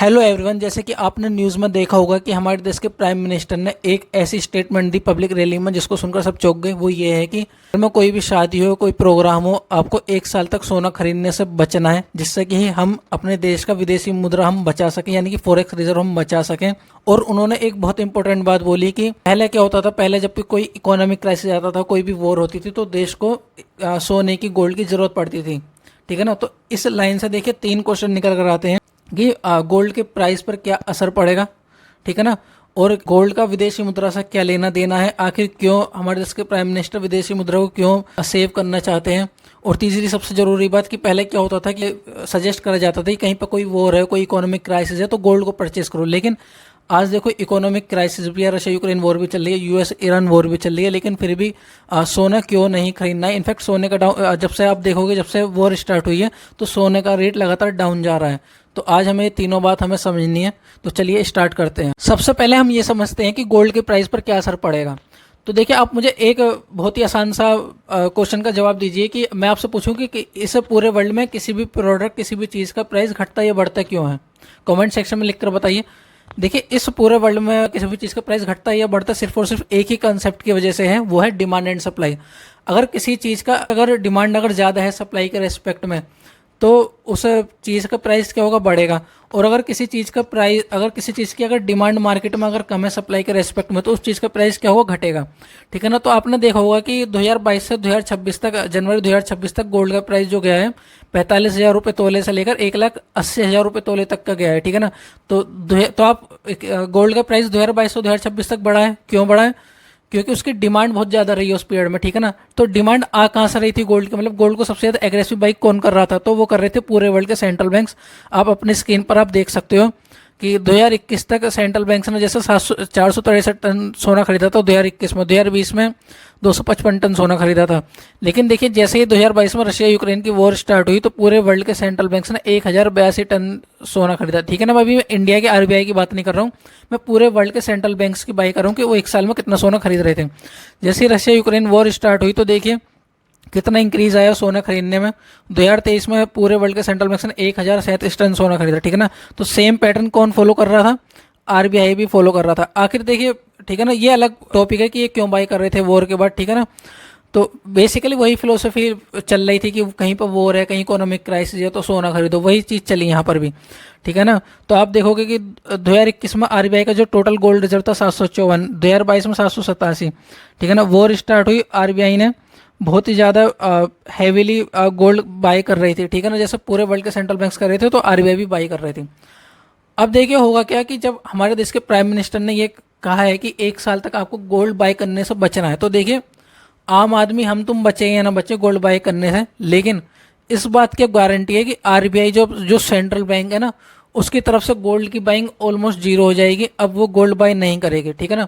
Hello everyone, जैसे कि आपने न्यूज़ में देखा होगा कि हमारे देश के प्राइम मिनिस्टर ने एक ऐसी स्टेटमेंट दी पब्लिक रैली में जिसको सुनकर सब चौंक गए। वो ये है कि घर में कोई भी शादी हो, कोई प्रोग्राम हो, आपको 1 साल तक सोना खरीदने से बचना है, जिससे कि हम अपने देश का विदेशी मुद्रा हम बचा सकें, यानी कि फॉरेक्स रिजर्व हम बचा सकें। और उन्होंने एक बहुत इंपॉर्टेंट बात बोली कि पहले क्या होता था, पहले जब भी कोई इकोनॉमिक क्राइसिस आता था, कोई भी वॉर होती थी, तो देश को सोने की, गोल्ड की जरूरत पड़ती थी। ठीक है ना। तो इस लाइन से देखिए 3 क्वेश्चन निकल कर आते हैं कि गोल्ड के प्राइस पर क्या असर पड़ेगा। ठीक है ना। और गोल्ड का विदेशी मुद्रा से क्या लेना देना है, आखिर क्यों हमारे देश के प्राइम मिनिस्टर विदेशी मुद्रा को क्यों सेव करना चाहते हैं। और तीसरी सबसे जरूरी बात कि पहले क्या होता था कि सजेस्ट करा जाता था कि कहीं पर कोई वॉर है, कोई इकोनॉमिक क्राइसिस है तो गोल्ड को परचेस करो। लेकिन आज देखो इकोनॉमिक क्राइसिस भी है, रशिया यूक्रेन वॉर भी चल रही है, यूएस ईरान वॉर भी चल रही है, लेकिन फिर भी सोना क्यों नहीं खरीदना है। इनफैक्ट सोने का डाउन, जब से आप देखोगे जब से वॉर स्टार्ट हुई है तो सोने का रेट लगातार डाउन जा रहा है। तो आज हमें तीनों बात हमें समझनी है। तो चलिए स्टार्ट करते हैं। सबसे पहले हम ये समझते हैं कि गोल्ड के प्राइस पर क्या असर पड़ेगा। तो देखिए, आप मुझे एक बहुत ही आसान सा क्वेश्चन का जवाब दीजिए कि मैं आपसे पूछूं कि इस पूरे वर्ल्ड में किसी भी प्रोडक्ट, किसी भी चीज़ का प्राइस घटता या बढ़ता क्यों है। कमेंट सेक्शन में लिखकर बताइए। देखिए, इस पूरे वर्ल्ड में किसी भी चीज़ का प्राइस घटता या बढ़ता सिर्फ और सिर्फ एक ही कंसेप्ट की वजह से है, वो है डिमांड एंड सप्लाई। अगर किसी चीज़ का अगर डिमांड अगर ज़्यादा है सप्लाई के रेस्पेक्ट में, तो उस चीज़ का प्राइस क्या होगा, बढ़ेगा। और अगर किसी चीज़ का प्राइस, अगर किसी चीज़ की अगर डिमांड मार्केट में अगर कम है सप्लाई के रेस्पेक्ट में, तो उस चीज़ का प्राइस क्या होगा, घटेगा। ठीक है ना। तो आपने देखा होगा कि 2022 से 2026 तक, जनवरी 2026 तक गोल्ड का प्राइस जो गया है 45,000 रुपये तोले से लेकर 1,80,000 रुपये तोले तक का गया है। ठीक है ना। तो आप गोल्ड का प्राइस 2022 से 2026 तक बढ़ा है। क्यों बढ़ा है? क्योंकि उसकी डिमांड बहुत ज़्यादा रही है उस पीरियड में। ठीक है ना। तो डिमांड आ कहाँ से रही थी गोल्ड की, मतलब गोल्ड को सबसे ज़्यादा एग्रेसिव बाई कौन कर रहा था, तो वो कर रहे थे पूरे वर्ल्ड के सेंट्रल बैंक्स। आप अपनी स्क्रीन पर आप देख सकते हो कि 2021 तक सेंट्रल बैंक्स ने जैसे 463 टन सोना खरीदा था 2021 में, 2020 में 255 टन सोना खरीदा था। लेकिन देखिए, जैसे ही 2022 में रशिया यूक्रेन की वॉर स्टार्ट हुई तो पूरे वर्ल्ड के सेंट्रल बैंक्स ने 1082 टन सोना खरीदा। ठीक है ना। मैं अभी इंडिया के आरबीआई की बात नहीं कर रहा हूँ, मैं पूरे वर्ल्ड के सेंट्रल बैंक्स की बात कर रहा हूँ कि वो एक साल में कितना सोना खरीद रहे थे। जैसे ही रशिया यूक्रेन वॉर स्टार्ट हुई तो देखिए कितना इंक्रीज आया सोना खरीदने में। 2023 में पूरे वर्ल्ड के सेंट्रल बैंक्स ने 1037 टन सोना खरीदा। ठीक है ना। तो सेम पैटर्न कौन फॉलो कर रहा था, आरबीआई भी फॉलो कर रहा था। आखिर देखिए, ठीक है ना, ये अलग टॉपिक है कि ये क्यों बाई कर रहे थे वॉर के बाद। ठीक है ना। तो बेसिकली वही फिलोसफी चल रही थी कि कहीं पर वॉर है, कहीं इकोनॉमिक क्राइसिस है तो सोना खरीदो, वही चीज़ चली यहाँ पर भी। ठीक है ना। तो आप देखोगे कि 2021 में आरबीआई का जो टोटल गोल्ड रिजर्व था 754, 2022 में 787। ठीक है ना। वॉर स्टार्ट हुई, आरबीआई ने बहुत ही ज़्यादा हैवीली गोल्ड बाई कर रही थी। ठीक है ना। जैसे पूरे वर्ल्ड के सेंट्रल बैंक्स कर रहे थे तो आरबीआई भी बाई कर रही थी। अब देखिए होगा क्या कि जब हमारे देश के प्राइम मिनिस्टर ने ये कहा है कि 1 साल तक आपको गोल्ड बाई करने से बचना है, तो देखिए आम आदमी हम तुम बचे या ना बचे गोल्ड बाई करने से, लेकिन इस बात की गारंटी है कि आरबीआई जो जो सेंट्रल बैंक है ना, उसकी तरफ से गोल्ड की बाइंग ऑलमोस्ट जीरो हो जाएगी। अब वो गोल्ड बाई नहीं करेगी। ठीक है ना।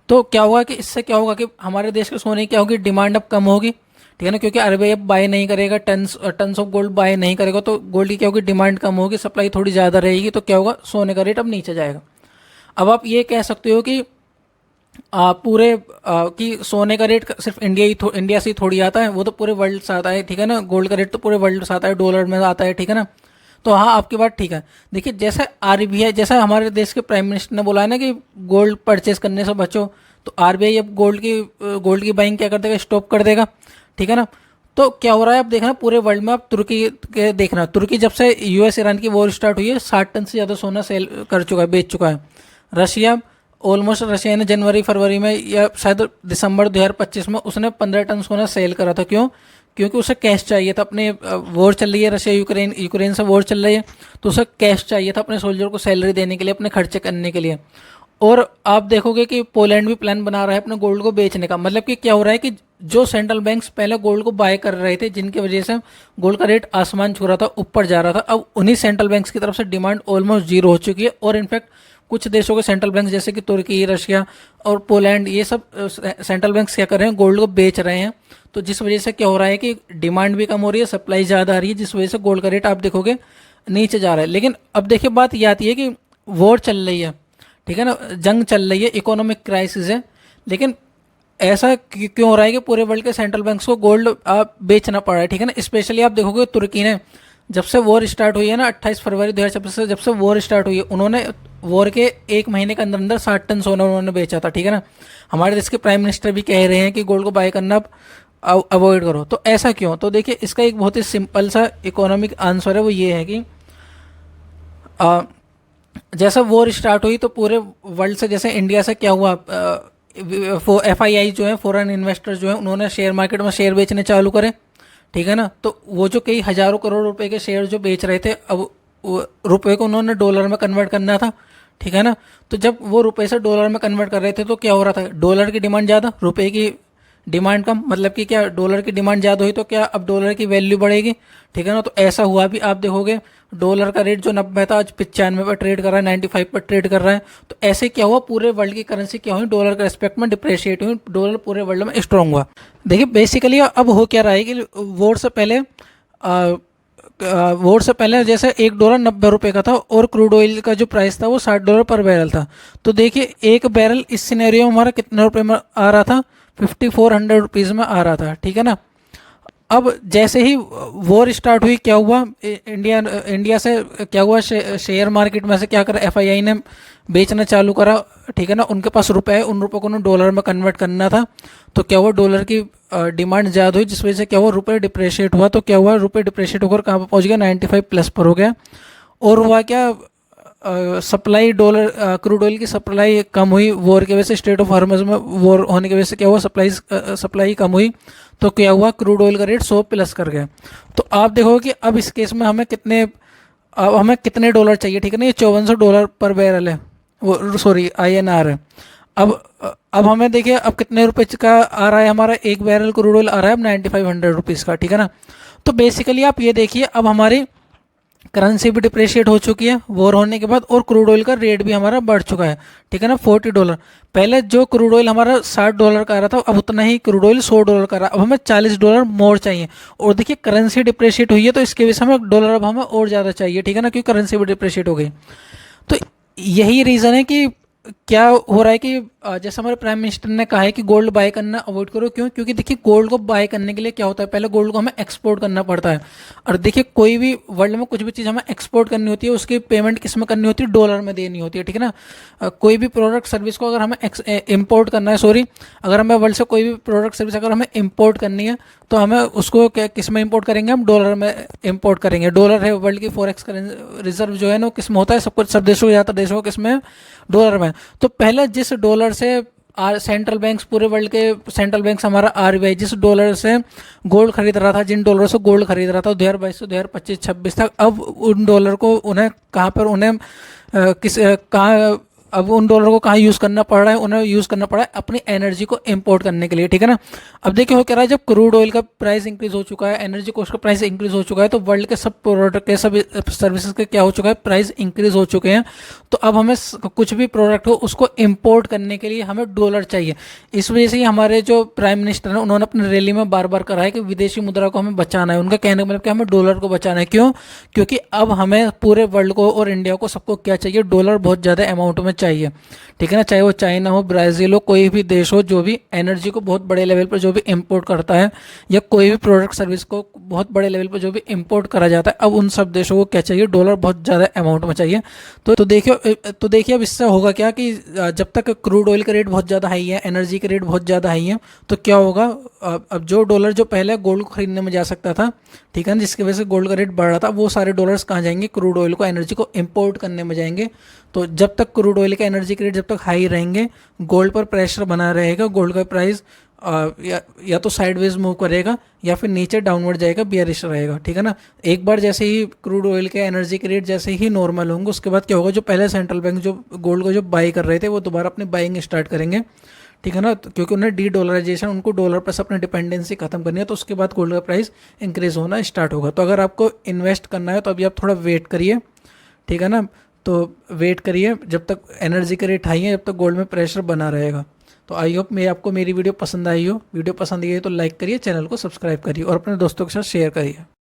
तो क्या होगा कि इससे क्या होगा कि हमारे देश के सोने की क्या होगी, डिमांड अब कम होगी। ठीक है ना। क्योंकि आरबीआई अब बाय नहीं करेगा, टन्स ऑफ गोल्ड बाय नहीं करेगा, तो गोल्ड की क्या होगी, डिमांड कम होगी, सप्लाई थोड़ी ज़्यादा रहेगी। तो क्या होगा, सोने का रेट अब नीचे जाएगा। अब आप ये कह सकते हो कि कि सोने का रेट सिर्फ इंडिया से ही थोड़ी आता है, वो तो पूरे वर्ल्ड से आता है। ठीक है ना। गोल्ड का रेट तो पूरे वर्ल्ड से आता है, डॉलर में आता है। ठीक है ना। तो हाँ, आपकी बात ठीक है। देखिए, जैसा आरबीआई, जैसा हमारे देश के प्राइम मिनिस्टर ने बोला है ना कि गोल्ड परचेस करने से बचो, तो आरबीआई अब गोल्ड की बाइंग क्या कर देगा, स्टॉप कर देगा। ठीक है ना। तो क्या हो रहा है, आप देखना पूरे वर्ल्ड में, आप तुर्की के देखना, तुर्की जब से यूएस ईरान की वॉर स्टार्ट हुई है 60 टन से ज़्यादा सोना सेल कर चुका है, बेच चुका है। रशिया रशिया ने जनवरी फरवरी में या शायद दिसंबर 2025 में उसने 15 टन सोना सेल करा था। क्यों? क्योंकि उसे कैश चाहिए था। अपने वॉर चल रही है, रशिया यूक्रेन से वॉर चल रही है, तो उसे कैश चाहिए था अपने सोल्जर को सैलरी देने के लिए, अपने खर्चे करने के लिए। और आप देखोगे कि पोलैंड भी प्लान बना रहा है अपने गोल्ड को बेचने का। मतलब कि क्या हो रहा है कि जो सेंट्रल बैंक्स पहले गोल्ड को बाय कर रहे थे, जिनकी वजह से गोल्ड का रेट आसमान छू रहा था, ऊपर जा रहा था, अब उन्हीं सेंट्रल बैंक्स की तरफ से डिमांड ऑलमोस्ट जीरो हो चुकी है। और इनफैक्ट कुछ देशों के सेंट्रल बैंक जैसे कि तुर्की, रशिया और पोलैंड, ये सब सेंट्रल बैंक्स क्या कर रहे हैं, गोल्ड को बेच रहे हैं। तो जिस वजह से क्या हो रहा है कि डिमांड भी कम हो रही है, सप्लाई ज़्यादा आ रही है, जिस वजह से गोल्ड का रेट आप देखोगे नीचे जा रहा है। लेकिन अब देखिए बात ये आती है कि वॉर चल रही है, ठीक है ना, जंग चल रही है, इकोनॉमिक क्राइसिस है, लेकिन ऐसा क्यों हो रहा है कि पूरे वर्ल्ड के सेंट्रल बैंक्स को गोल्ड बेचना पड़ रहा है। ठीक है ना। स्पेशली आप देखोगे तुर्की ने जब से वॉर स्टार्ट हुई है ना 28 फरवरी 2026 से, जब से वॉर स्टार्ट हुई है, उन्होंने वॉर के 1 महीने के अंदर अंदर 60 टन सोना उन्होंने बेचा था, ठीक है ना। हमारे देश के प्राइम मिनिस्टर भी कह रहे हैं कि गोल्ड को बाय करना अवॉइड करो। तो ऐसा क्यों? तो देखिए, इसका एक बहुत ही सिंपल सा इकोनॉमिक आंसर है, वो ये है कि जैसा वॉर स्टार्ट हुई तो पूरे वर्ल्ड से, जैसे इंडिया से क्या हुआ, FII जो है, फॉरेन इन्वेस्टर्स जो है, उन्होंने शेयर मार्केट में शेयर बेचने चालू करे, ठीक है ना। तो वो जो कई हज़ारों करोड़ रुपए के शेयर जो बेच रहे थे, अब रुपए को उन्होंने डॉलर में कन्वर्ट करना था, ठीक है ना। तो जब वो रुपए से डॉलर में कन्वर्ट कर रहे थे तो क्या हो रहा था, डॉलर की डिमांड ज़्यादा, रुपए की डिमांड कम, मतलब कि क्या, डॉलर की डिमांड ज़्यादा हुई तो क्या अब डॉलर की वैल्यू बढ़ेगी, ठीक है ना। तो ऐसा हुआ भी, आप देखोगे डॉलर का रेट जो 90 था आज 95 पर ट्रेड कर रहा है, 95 पर ट्रेड कर रहा है। तो ऐसे क्या हुआ, पूरे वर्ल्ड की करेंसी क्या हुई, डॉलर के रिस्पेक्ट में डिप्रेशिएट हुई, डॉलर पूरे वर्ल्ड में स्ट्रांग हुआ। देखिए बेसिकली अब हो क्या रहा है कि वोट से पहले जैसे $1 90 का था और क्रूड ऑयल का जो प्राइस था वो $60 पर बैरल था। तो देखिए एक बैरल इस सिनेरियो में हमारा कितने रुपए में आ रहा था, 5400 रुपीज़ में आ रहा था, ठीक है ना। अब जैसे ही वॉर स्टार्ट हुई क्या हुआ, इंडिया से क्या हुआ, शेयर मार्केट में से क्या करा, FII ने बेचना चालू करा, ठीक है ना। उनके पास रुपए है, उन रुपए को उन्हें डॉलर में कन्वर्ट करना था। तो क्या हुआ, डॉलर की डिमांड ज़्यादा हुई, जिस वजह से क्या हुआ, रुपए डिप्रेशिएट हुआ। तो क्या हुआ, रुपए डिप्रेशिएट होकर कहाँ पर पहुँच गया, 95 प्लस पर हो गया। और हुआ क्या, सप्लाई क्रूड ऑयल की सप्लाई कम हुई वॉर की वजह से, स्टेट ऑफ हॉर्मज में वॉर होने की वजह से क्या हुआ, सप्लाई कम हुई। तो क्या हुआ, क्रूड ऑयल का रेट 100 प्लस कर गया। तो आप देखो कि अब इस केस में हमें कितने डॉलर चाहिए, ठीक है ना। ये $5400 पर बैरल है, वो सॉरी INR है। अब हमें देखिए अब कितने रुपए का आ रहा है, हमारा एक बैरल क्रूड ऑयल आ रहा है अब 9500 रुपीज़ का, ठीक है ना। तो बेसिकली आप ये देखिए, अब हमारी करेंसी भी डिप्रेशिएट हो चुकी है वॉर होने के बाद, और क्रूड ऑयल का रेट भी हमारा बढ़ चुका है, ठीक है ना, $40। पहले जो क्रूड ऑयल हमारा $60 का आ रहा था, अब उतना ही क्रूड ऑयल $100 का आ रहा है। अब हमें $40 मोर चाहिए। और देखिए करेंसी डिप्रेशिएट हुई है तो इसके वजह से हमें डॉलर अब हमें और ज़्यादा चाहिए, ठीक है ना, क्योंकि करेंसी भी डिप्रेशिएट हो गई। तो यही रीज़न है कि क्या हो रहा है कि जैसे हमारे प्राइम मिनिस्टर ने कहा है कि गोल्ड बाय करना अवॉइड करो। क्यों? क्योंकि देखिए गोल्ड को बाय करने के लिए क्या होता है, पहले गोल्ड को हमें एक्सपोर्ट करना पड़ता है। और देखिए कोई भी वर्ल्ड में कुछ भी चीज़ हमें एक्सपोर्ट करनी होती है, उसकी पेमेंट किस में करनी होती है, डॉलर में देनी होती है, ठीक है ना। कोई भी प्रोडक्ट सर्विस को अगर हमें इम्पोर्ट करना है, सॉरी, अगर हमें वर्ल्ड से कोई भी प्रोडक्ट सर्विस अगर हमें इम्पोर्ट करनी है तो हमें उसको किस में इम्पोर्ट करेंगे, हम डॉलर में इम्पोर्ट करेंगे। डॉलर है वर्ल्ड की फॉरेक्स रिजर्व जो है ना, किस में होता है, सब देशों, ज़्यादातर देशों को किस में, डॉलर में। तो पहले जिस डॉलर से सेंट्रल बैंक्स, पूरे वर्ल्ड के सेंट्रल बैंक्स, हमारा RBI जिस डॉलर से गोल्ड खरीद रहा था, जिन डॉलर से गोल्ड खरीद रहा था 2022 से 2025-26 तक, अब उन डॉलर को उन्हें कहाँ पर, उन्हें कहाँ, अब उन डॉलर को कहाँ यूज़ करना पड़ रहा है, उन्हें यूज़ करना पड़ा है अपनी एनर्जी को इंपोर्ट करने के लिए, ठीक है ना। अब देखिए हो क्या रहा है, जब क्रूड ऑयल का प्राइस इंक्रीज हो चुका है, एनर्जी कॉस्ट का प्राइस इंक्रीज हो चुका है, तो वर्ल्ड के सब प्रोडक्ट के, सब सर्विसेज के क्या हो चुका है, प्राइस इंक्रीज हो चुके हैं। तो अब हमें कुछ भी प्रोडक्ट हो उसको इम्पोर्ट करने के लिए हमें डॉलर चाहिए। इस वजह से ही हमारे जो प्राइम मिनिस्टर हैं उन्होंने अपनी रैली में बार बार कहा है कि विदेशी मुद्रा को हमें बचाना है। उनका कहने का मतलब कि हमें डॉलर को बचाना है। क्यों? क्योंकि अब हमें पूरे वर्ल्ड को और इंडिया को, सबको क्या चाहिए, डॉलर बहुत ज़्यादा अमाउंट में चाहिए, ठीक है ना। चाहे वो चाइना हो, ब्राज़ील हो, कोई भी देश हो जो भी एनर्जी को बहुत बड़े लेवल पर जो भी इंपोर्ट करता है, या कोई भी प्रोडक्ट सर्विस को बहुत बड़े लेवल पर जो भी इंपोर्ट करा जाता है, अब उन सब देशों को क्या चाहिए, डॉलर बहुत ज़्यादा अमाउंट में चाहिए। तो देखिए अब इससे होगा क्या कि जब तक क्रूड ऑयल का रेट बहुत ज़्यादा हाई है, एनर्जी का रेट बहुत ज़्यादा हाई है, तो क्या होगा, अब जो डॉलर जो पहले गोल्ड को खरीदने में जा सकता था, ठीक है ना, जिसकी वजह से गोल्ड का रेट बढ़ रहा था, वो सारे डॉलर्स कहाँ जाएंगे, क्रूड ऑयल को, एनर्जी को इंपोर्ट करने में जाएंगे। तो जब तक क्रूड ऑयल का, एनर्जी के रेट जब तक हाई रहेंगे, गोल्ड पर प्रेशर बना रहेगा, गोल्ड का प्राइस या तो साइडवेज मूव करेगा या फिर नीचे डाउनवर्ड जाएगा, बियरिश रहेगा, ठीक है ना। एक बार जैसे ही क्रूड ऑयल के, एनर्जी के रेट जैसे ही नॉर्मल होंगे, उसके बाद क्या होगा, जो पहले सेंट्रल बैंक जो गोल्ड को जो बाई कर रहे थे वो दोबारा अपनी बाइंग स्टार्ट करेंगे, ठीक है ना। तो क्योंकि उन्हें डॉलराइजेशन, उनको डॉलर पर अपनी डिपेंडेंसी खत्म करनी है, तो उसके बाद गोल्ड का प्राइस इंक्रीज होना स्टार्ट होगा। तो अगर आपको इन्वेस्ट करना है तो अभी आप थोड़ा वेट करिए, ठीक है ना। तो वेट करिए जब तक एनर्जी के रेट हाई है, जब तक गोल्ड में प्रेशर बना रहेगा। तो आई होप आपको मेरी वीडियो पसंद आई हो। वीडियो पसंद आई है तो लाइक करिए, चैनल को सब्सक्राइब करिए और अपने दोस्तों के साथ शेयर करिए।